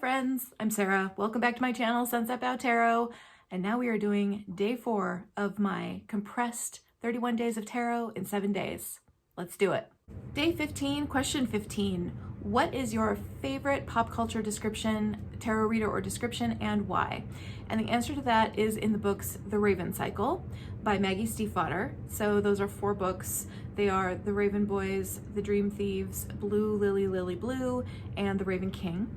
friends, I'm Sarah. Welcome back to my channel, Sunset Bow Tarot. And now we are doing day 4 of my compressed 31 days of tarot in 7 days. Let's do it. Day 15, question 15. What is your favorite pop culture description, tarot reader or description, and why? And the answer to that is in the books The Raven Cycle by Maggie Stiefvater. So those are 4 books. They are The Raven Boys, The Dream Thieves, Blue Lily Lily Blue, and The Raven King.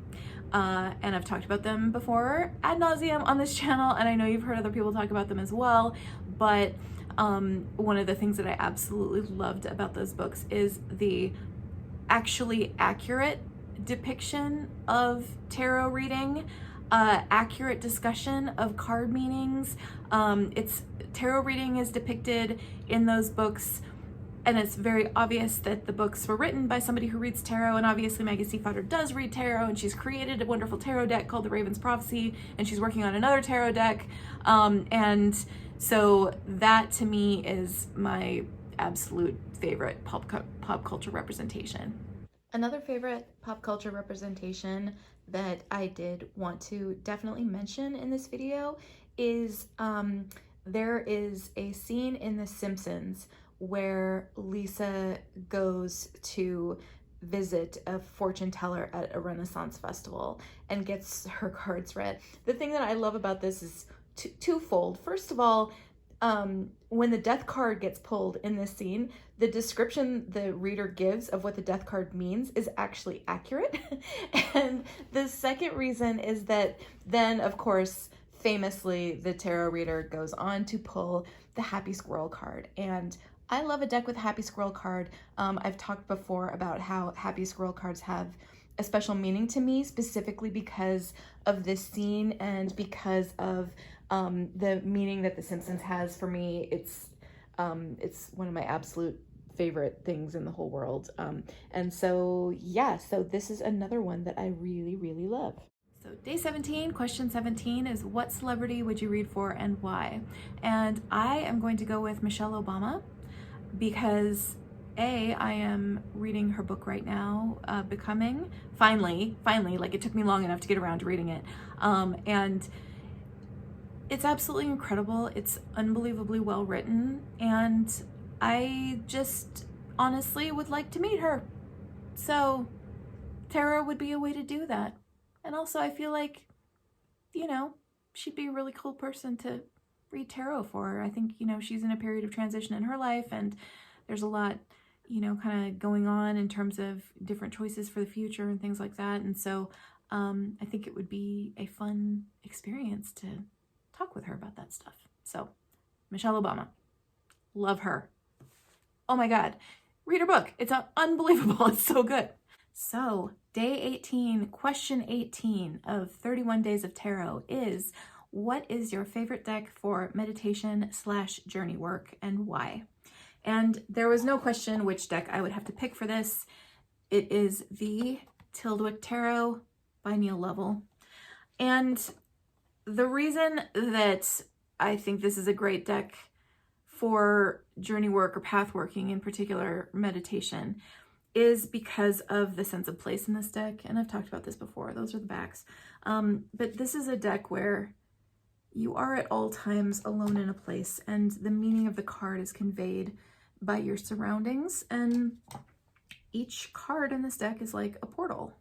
And I've talked about them before ad nauseum on this channel, and I know you've heard other people talk about them as well, but one of the things that I absolutely loved about those books is the actually accurate depiction of tarot reading, accurate discussion of card meanings. Tarot reading is depicted in those books, and it's very obvious that the books were written by somebody who reads tarot, and obviously Maggie Stiefvater does read tarot, and she's created a wonderful tarot deck called The Raven's Prophecy, and she's working on another tarot deck, and so that to me is my absolute favorite pop culture representation. Another favorite pop culture representation that I did want to definitely mention in this video is there is a scene in The Simpsons where Lisa goes to visit a fortune teller at a Renaissance festival and gets her cards read. The thing that I love about this is twofold. First of all, when the death card gets pulled in this scene, the description the reader gives of what the death card means is actually accurate. And the second reason is that then, of course, famously, the tarot reader goes on to pull the Happy Squirrel card. And I love a deck with a Happy Squirrel card. I've talked before about how Happy Squirrel cards have a special meaning to me, specifically because of this scene and because of the meaning that The Simpsons has for me. It's one of my absolute favorite things in the whole world. And so, yeah, so this is another one that I really, really love. So day 17, question 17 is what celebrity would you read for and why? And I am going to go with Michelle Obama because I am reading her book right now, Becoming, finally, like it took me long enough to get around to reading it. And it's absolutely incredible. It's unbelievably well written, and I just honestly would like to meet her. So tarot would be a way to do that. And also I feel like, you know, she'd be a really cool person to read tarot for. I think, you know, she's in a period of transition in her life, and there's a lot, you know, kind of going on in terms of different choices for the future and things like that. And so I think it would be a fun experience to talk with her about that stuff. So Michelle Obama, love her. Oh my God, read her book. It's unbelievable. It's so good. So day 18, question 18 of 31 days of tarot is, what is your favorite deck for meditation / journey work and why? And there was no question which deck I would have to pick for this. It is the Tildwick Tarot by Neil Lovell. And the reason that I think this is a great deck for journey work or pathworking, in particular meditation, is because of the sense of place in this deck. And I've talked about this before. Those are the backs. But this is a deck where you are at all times alone in a place, and the meaning of the card is conveyed by your surroundings. And each card in this deck is like a portal.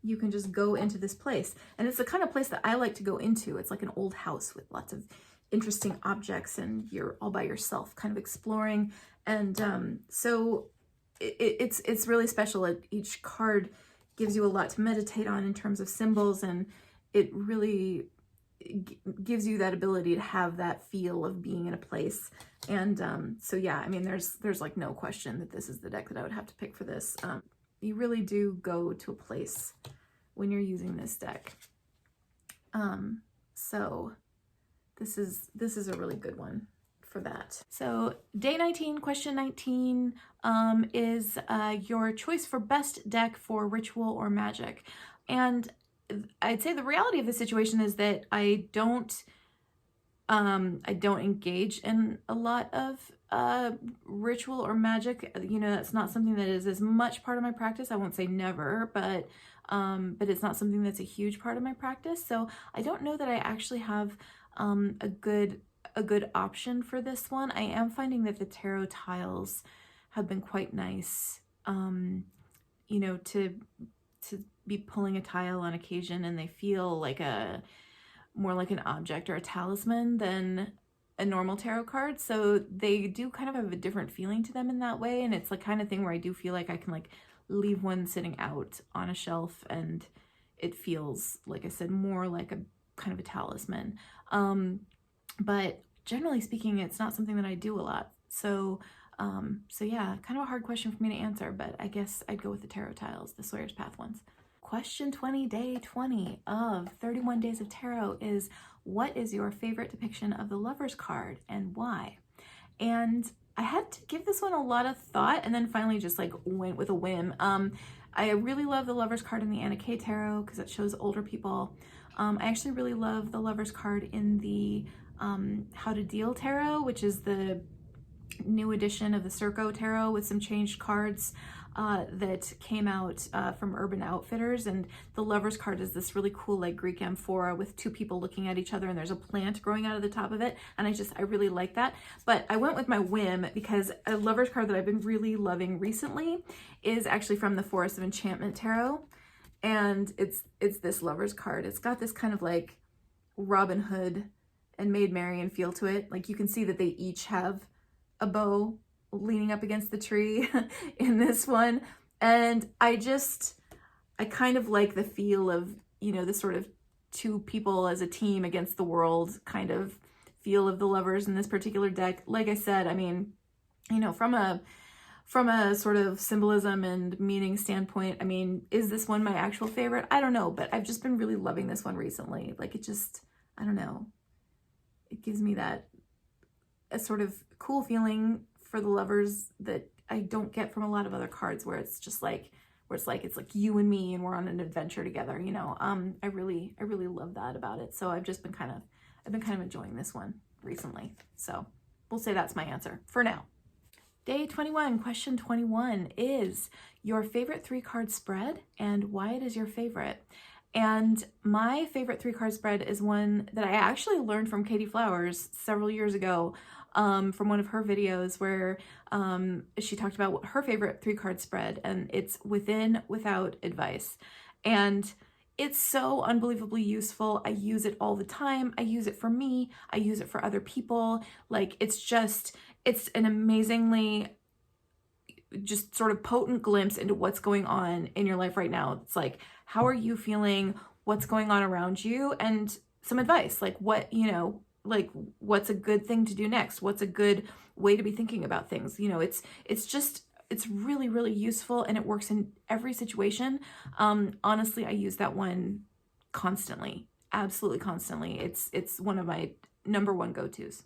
You can just go into this place. And it's the kind of place that I like to go into. It's like an old house with lots of interesting objects, and you're all by yourself kind of exploring. And so it's really special. Each card gives you a lot to meditate on in terms of symbols, and it really gives you that ability to have that feel of being in a place. And so yeah, I mean, there's like no question that this is the deck that I would have to pick for this. You really do go to a place when you're using this deck. So this is a really good one for that. So day 19, question 19 is your choice for best deck for ritual or magic. And I'd say the reality of the situation is that I don't engage in a lot of ritual or magic. You know, that's not something that is as much part of my practice. I won't say never, but it's not something that's a huge part of my practice. So I don't know that I actually have a good option for this one. I am finding that the tarot tiles have been quite nice, you know, to be pulling a tile on occasion, and they feel like more like an object or a talisman than a normal tarot card. So they do kind of have a different feeling to them in that way. And it's the kind of thing where I do feel like I can like leave one sitting out on a shelf and it feels, like I said, more like a kind of a talisman. But generally speaking, it's not something that I do a lot. So yeah, kind of a hard question for me to answer, but I guess I'd go with the tarot tiles, the Sawyer's Path ones. Question 20, day 20 of 31 Days of Tarot is, what is your favorite depiction of the Lover's card and why? And I had to give this one a lot of thought and then finally just like went with a whim. I really love the Lover's card in the Anna K Tarot because it shows older people. I actually really love the Lover's card in the How to Deal Tarot, which is the new edition of the Circo Tarot with some changed cards that came out from Urban Outfitters. And the Lover's card is this really cool like Greek amphora with two people looking at each other and there's a plant growing out of the top of it, and I really like that. But I went with my whim because a Lover's card that I've been really loving recently is actually from the Forest of Enchantment Tarot, and it's this Lover's card. It's got this kind of like Robin Hood and Maid Marian feel to it. Like you can see that they each have a bow leaning up against the tree in this one, and I kind of like the feel of, you know, the sort of two people as a team against the world kind of feel of the Lovers in this particular deck. Like I said, I mean, you know, from a sort of symbolism and meaning standpoint, I mean, is this one my actual favorite? I don't know, but I've just been really loving this one recently. Like it just, I don't know, it gives me a sort of cool feeling for the Lovers that I don't get from a lot of other cards where it's just like, it's like you and me and we're on an adventure together, you know. I really love that about it. So I've been kind of enjoying this one recently. So we'll say that's my answer for now. Day 21, question 21 is your favorite 3-card spread and why it is your favorite. And my favorite 3-card spread is one that I actually learned from Katie Flowers several years ago, from one of her videos where she talked about her favorite 3-card spread, and it's Within, Without Advice. And it's so unbelievably useful. I use it all the time. I use it for me. I use it for other people. Like it's an amazingly just sort of potent glimpse into what's going on in your life right now. It's like, how are you feeling? What's going on around you? And some advice, like what, you know, like what's a good thing to do next? What's a good way to be thinking about things? You know, it's really, really useful, and it works in every situation. Honestly, I use that one constantly, absolutely constantly. It's one of my #1 go-tos.